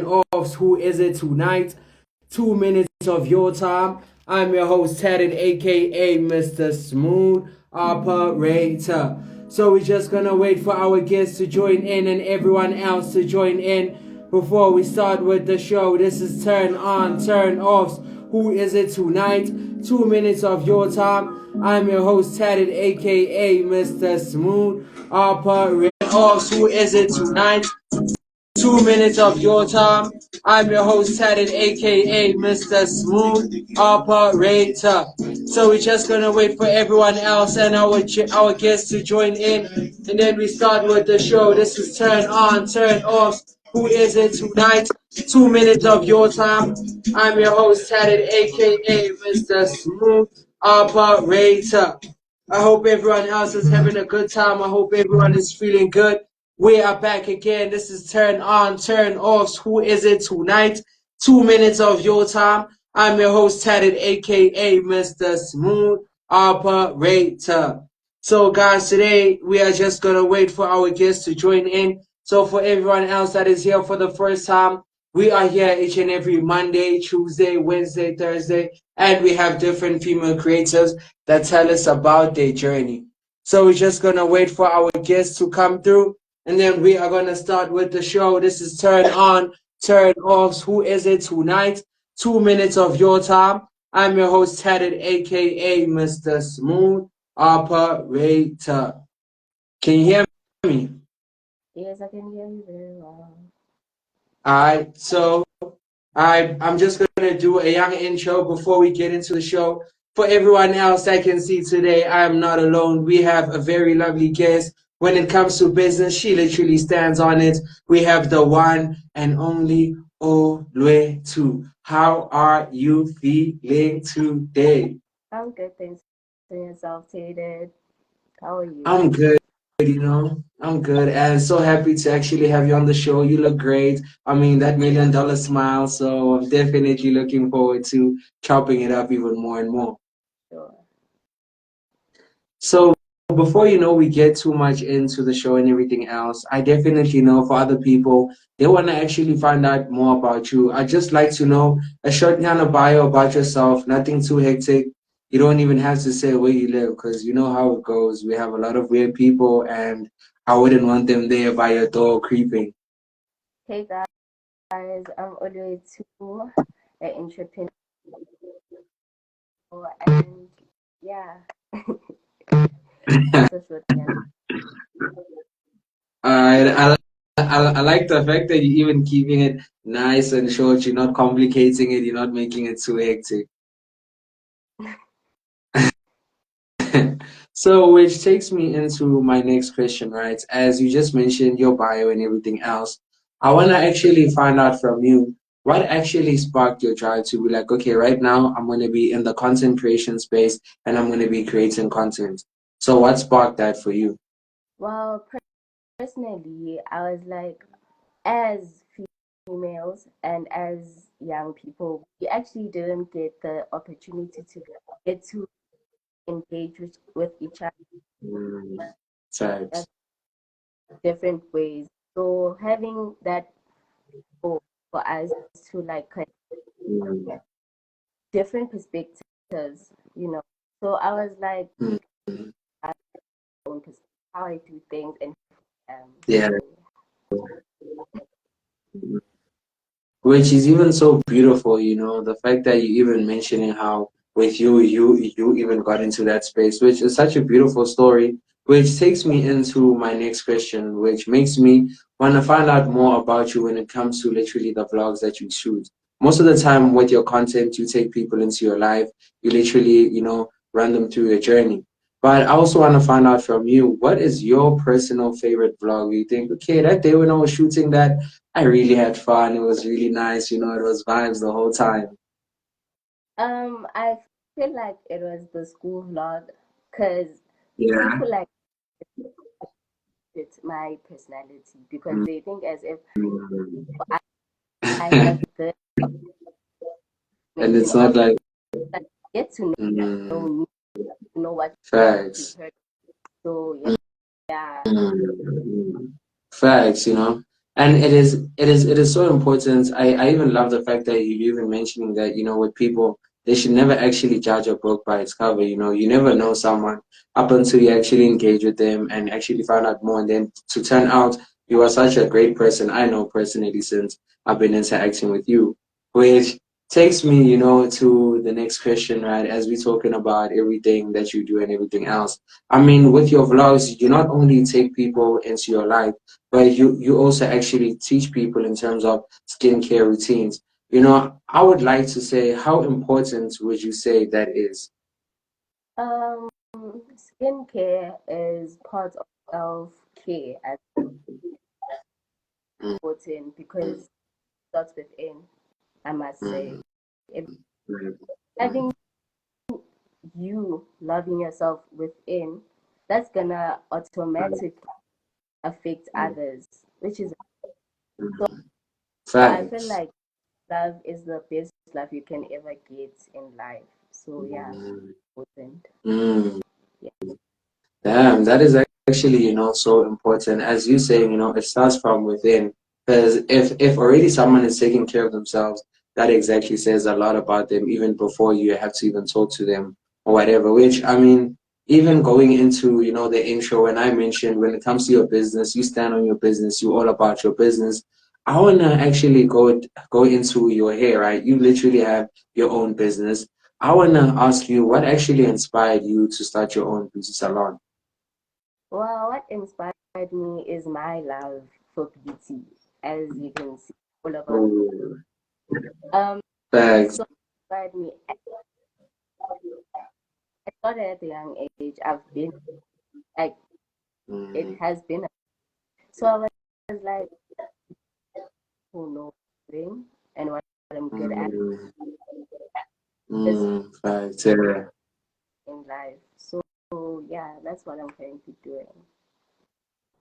offs. Who is it tonight? 2 minutes of your time. I'm your host, Teddy, aka Mr. Smooth Operator. So we're just gonna wait for our guests to join in and everyone else to join in before we start with the show. This is Turn On, Turn Offs. Who is it tonight? 2 minutes of your time. I'm your host, Tatted, aka Mr. Smooth Operator. Offs. Who is it tonight? 2 minutes of your time. I'm your host, Tatted, aka Mr. Smooth Operator. So we're just gonna wait for everyone else and our guests to join in, and then we start with the show. This is Turn On, Turn Off. Who is it tonight? 2 minutes of your time. I'm your host, Tatted, aka Mr. Smooth Operator. I hope everyone else is having a good time. I hope everyone is feeling good. We are back again. This is Turn On, Turn Offs. Who is it tonight? 2 minutes of your time. I'm your host, Tatted, aka Mr. Smooth Operator. So, guys, today we are just gonna wait for our guests to join in. So, for everyone else that is here for the first time, we are here each and every Monday, Tuesday, Wednesday, Thursday, and we have different female creators that tell us about their journey. So, we're just gonna wait for our guests to come through, and then we are gonna start with the show. This is Turn On, Turn Offs. Who is it tonight? 2 minutes of your time. I'm your host, Tatted, aka Mr. Smooth Operator. Can you hear me? Yes, I can hear you very well. Alright, so I'm just gonna do a young intro before we get into the show. For everyone else that can see today, I am not alone. We have a very lovely guest. When it comes to business, she literally stands on it. We have the one and only Olwethu. How are you feeling today? I'm good, thanks for yourself, Tated. How are you? I'm good, I'm good, and so happy to actually have you on the show. You look great. I mean, that $1 million smile. So I'm definitely looking forward to chopping it up even more and more. Sure. So before we get too much into the show and everything else, I definitely know for other people, they want to actually find out more about you. I'd just like to know a short kind of bio about yourself, nothing too hectic. You don't even have to say where you live because you know how it goes. We have a lot of weird people, and I wouldn't want them there by your door creeping. Hey guys, I'm Olwethu, an entrepreneur, and yeah, that's a short one. I, I like the fact that you're even keeping it nice and short. You're not complicating it. You're not making it too hectic. So, which takes me into my next question, right? As you just mentioned your bio and everything else, I want to actually find out from you what actually sparked your drive to be like, okay, right now I'm going to be in the content creation space and I'm going to be creating content. So, what sparked that for you? Well, personally, I was like, as females and as young people, we actually didn't get the opportunity to get to engage with each other Mm, in facts. different ways. So having that for us to like connect Mm, different perspectives, you know. So I was like, mm, we have our own perspective, how I do things, and yeah. so Which is even so beautiful, the fact that you even mentioning how with you even got into that space, which is such a beautiful story, which takes me into my next question, which makes me want to find out more about you when it comes to literally the vlogs that you shoot. Most of the time with your content, you take people into your life, you literally, run them through your journey. But I also want to find out from you, what is your personal favorite vlog? You think, okay, that day when I was shooting that, I really had fun. It was really nice. It was vibes the whole time. I feel like it was the school vlog because Yeah. people like it my personality because they think as if I, I have the And it's information not of like like get to know mm, me, to know what you've facts. heard. So yeah, Mm, facts. And it is so important. I even love the fact that you even mentioning that, with people, they should never actually judge a book by its cover. You never know someone up until you actually engage with them and actually find out more, and then to turn out you are such a great person. I know personally, since I've been interacting with you, which takes me, to the next question, right? As we're talking about everything that you do and everything else. I mean, with your vlogs, you not only take people into your life, but you also actually teach people in terms of skincare routines. I would like to say, how important would you say that is? Um, skincare is part of self-care as important because it starts within, I must say. Mm, If mm, mm, having you loving yourself within, that's gonna automatically affect mm, others, which is so mm. I feel Facts. like love is the best love you can ever get in life. So yeah, Mm, important. mm. Yeah. Damn, that is actually, so important. As you saying, it starts from within. Because if already someone is taking care of themselves, that exactly says a lot about them, even before you have to even talk to them or whatever. Which, I mean, even going into, the intro, when I mentioned when it comes to your business, you stand on your business, you all about your business. I wanna actually go into your hair, right? You literally have your own business. I wanna ask you, what actually inspired you to start your own beauty salon? Well, what inspired me is my love for beauty, as you can see all about. Oh, Um, facts. so inspired me. I started at a young age. I've been like it Mm, has been. So I was like, who knows doing and what I'm good at mm, is facts. Yeah. in life. So yeah, that's what I'm currently doing.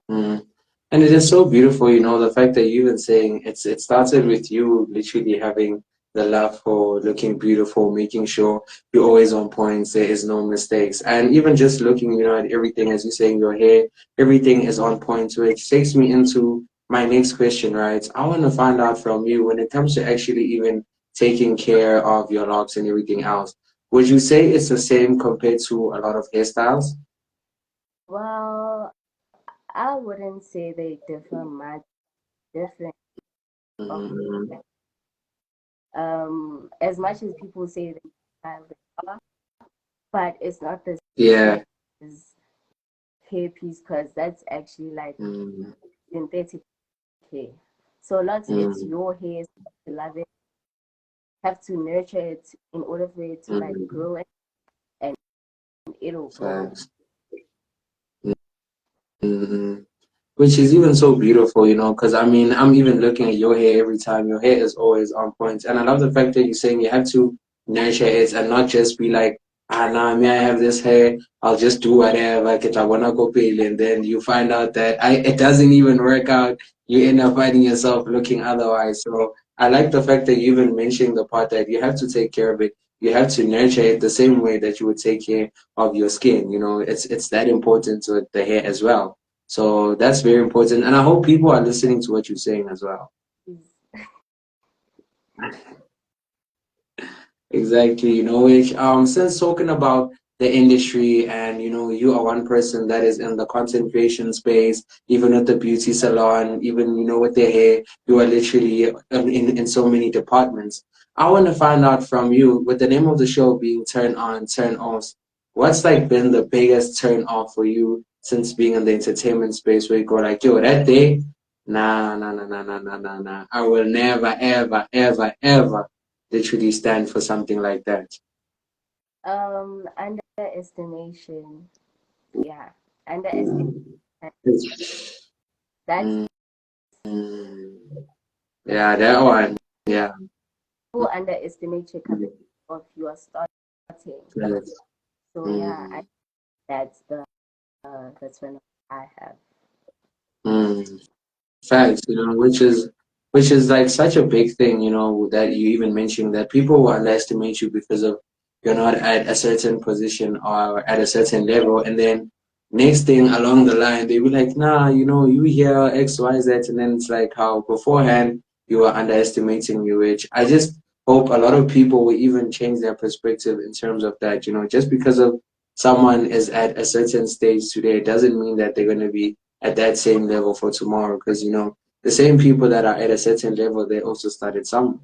Mm. And it is so beautiful, the fact that you've been saying it started with you literally having the love for looking beautiful, making sure you're always on point, there is no mistakes. And even just looking, at everything, as you're saying, your hair, everything is on point. So it takes me into my next question, right? I want to find out from you when it comes to actually even taking care of your locks and everything else. Would you say it's the same compared to a lot of hairstyles? Well, I wouldn't say they differ much different of Mm, as much as people say they are, but it's not the yeah. same as hairpiece because that's actually like Mm, synthetic hair. So lots it's mm, your hair, so you love it, have to nurture it in order for it to like mm. grow and it'll grow. Facts. Mm-hmm. Which is even so beautiful, because I mean, I'm even looking at your hair every time. Your hair is always on point. And I love the fact that you're saying you have to nurture it and not just be like, nah, me, I have this hair, I'll just do whatever, get I wanna go pale, and then you find out that it doesn't even work out. You end up finding yourself looking otherwise. So I like the fact that you even mentioning the part that you have to take care of it. You have to nurture it the same way that you would take care of your skin. It's that important to the hair as well. So that's very important. And I hope people are listening to what you're saying as well. Exactly, which since talking about the industry and you are one person that is in the content creation space, even with the beauty salon, even with the hair, you are literally in so many departments. I want to find out from you, with the name of the show being Turn On, Turn Off, what's like been the biggest turn off for you since being in the entertainment space where you go like, yo, that day, nah, nah, nah, nah, nah, nah, nah, nah. I will never, ever, ever, ever literally stand for something like that. Underestimation. Yeah. Underestimation. Mm. That's Mm. Yeah, that one. Yeah. people underestimate your capacity of your starting. Yes. So yeah, Mm. that's the that's when I have. Mm. Facts, which is like such a big thing, that you even mentioned that people will underestimate you because of you're not at a certain position or at a certain level, and then next thing along the line, they be like, nah, you hear X, Y, Z, and then it's like how beforehand you were underestimating me, which I just hope a lot of people will even change their perspective in terms of that. Just because of someone is at a certain stage today, it doesn't mean that they're going to be at that same level for tomorrow. Because, the same people that are at a certain level, they also started somewhere.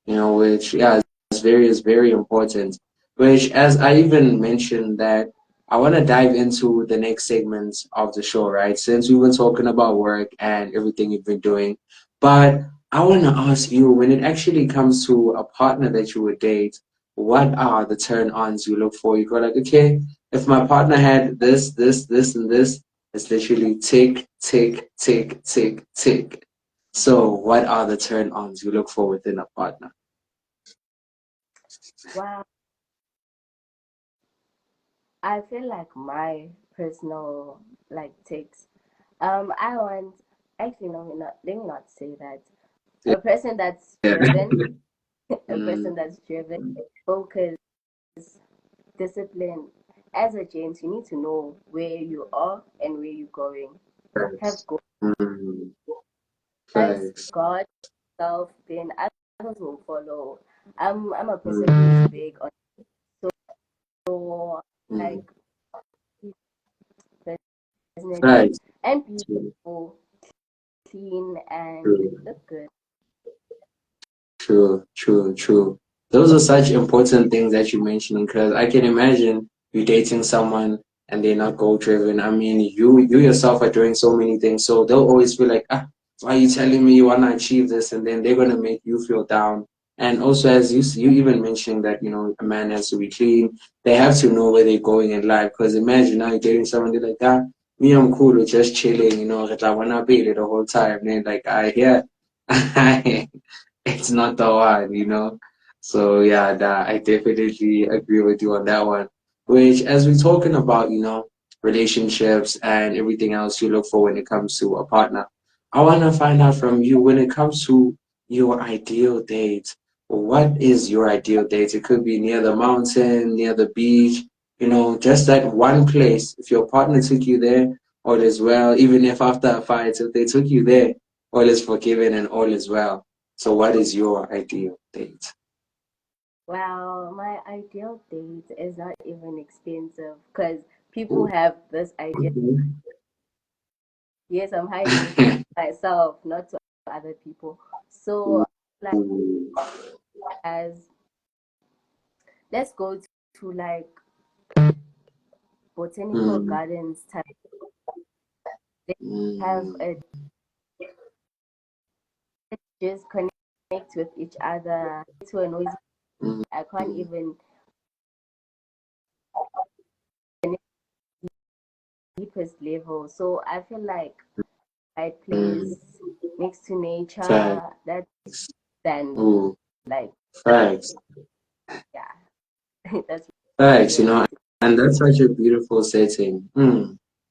Which, yeah, is very important. Which, as I even mentioned, that I want to dive into the next segment of the show, right? Since we were talking about work and everything you've been doing, but I want to ask you, when it actually comes to a partner that you would date, what are the turn-ons you look for? You go like, okay, if my partner had this, and this, it's literally tick, tick, tick, tick, tick. So, what are the turn-ons you look for within a partner? Wow, I feel like my personal like takes. I want actually no, not let me not say that. A person that's Yeah. driven, a person Mm, that's driven, focused, disciplined. As a James, you need to know where you are and where you're going. Have facts. goals, Mm, facts. God, self, then others will follow. I'm a person who's Mm, big on so mm, like personally facts. and True, beautiful, clean and true, look good. true, true, true. Those are such important things that you mentioned because I can imagine you dating someone and they're not goal driven. I mean, you yourself are doing so many things, so they'll always feel like, why are you telling me you want to achieve this? And then they're gonna make you feel down. And also, as you even mentioned that a man has to be clean. They have to know where they're going in life. Because imagine now you're dating someone they're like, me I'm cool with just chilling. I wanna be the whole time. And then like I hear, it's not the one. So yeah, I definitely agree with you on that one. Which, as we're talking about, relationships and everything else you look for when it comes to a partner, I want to find out from you when it comes to your ideal date. What is your ideal date? It could be near the mountain, near the beach, just that one place. If your partner took you there, all is well. Even if after a fight, if they took you there, all is forgiven and all is well. So, what is your ideal date? Well, my ideal date is not even expensive because people have this idea. Mhm. Yes, I'm hiding myself, not to other people. So, like, as let's go to like botanical Mm, gardens type. Let's have mm, a let's just connect with each other to a noisy. mm, I can't mm, even connect deepest level. So I feel like my mm. place next to nature. Facts. That's then Ooh, like facts. yeah, that's Facts, really and that's such a beautiful setting.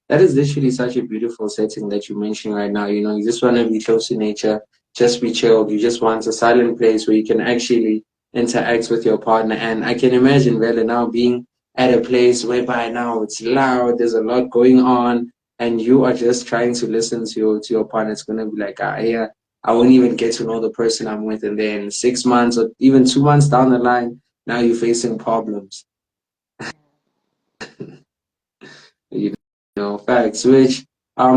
That is literally such a beautiful setting that you mentioned right now. You just want to be close to nature, just be chilled. You just want a silent place where you can actually interact with your partner. And I can imagine Vela now being at a place whereby now it's loud, there's a lot going on, and you are just trying to listen to your partner. It's gonna be like, yeah, I won't even get to know the person I'm with, and then 6 months or even 2 months down the line, now you're facing problems. you facts. Which,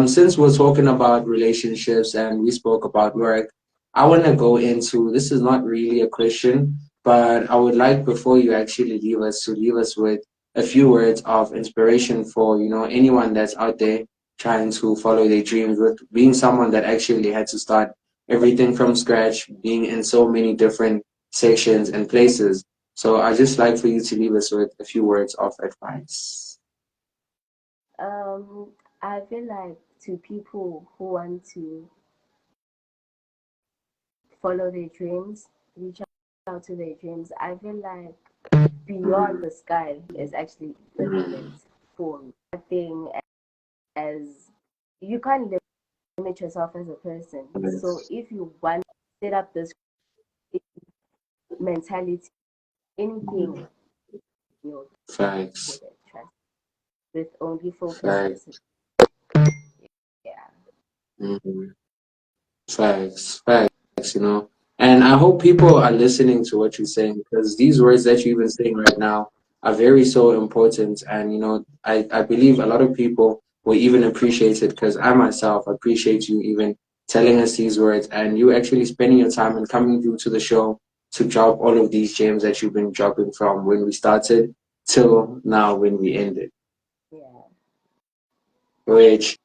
since we're talking about relationships and we spoke about work, I want to go into this is not really a question, but I would like before you actually leave us to leave us with a few words of inspiration for anyone that's out there trying to follow their dreams, with being someone that actually had to start everything from scratch, being in so many different sections and places. So I just like for you to leave us with a few words of advice. um I feel like to people who want to follow their dreams, reach out to their dreams, I feel like beyond Mm, the sky is actually the limit mm. for me. Nothing as you can't limit yourself as a person. So Yes. if you want to set up this mentality, anything your people Facts. that trust with only focus on Facts. yeah. Mhm. Facts, facts, And I hope people are listening to what you're saying because these words that you're even saying right now are very so important. And, I believe a lot of people will even appreciate it because I myself appreciate you even telling us these words and you actually spending your time and coming through to the show to drop all of these gems that you've been dropping from when we started till now when we ended. Yeah. Which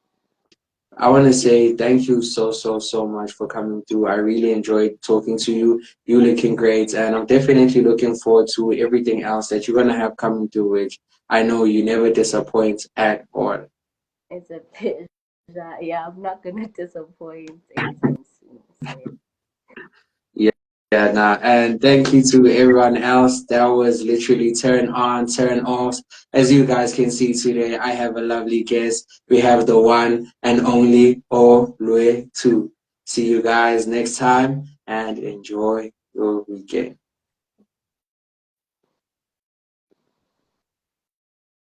I want to say thank you so, so, so much for coming through. I really enjoyed talking to you. You looking great. And I'm definitely looking forward to everything else that you're going to have coming through, which I know you never disappoint at all. It's a pleasure. Yeah, I'm not gonna disappoint anytime soon. So yeah. Yeah, yeah, nah. And thank you to everyone else. That was literally turn on, turn off. As you guys can see today, I have a lovely guest. We have the one and only Olwethu. See you guys next time and enjoy your weekend.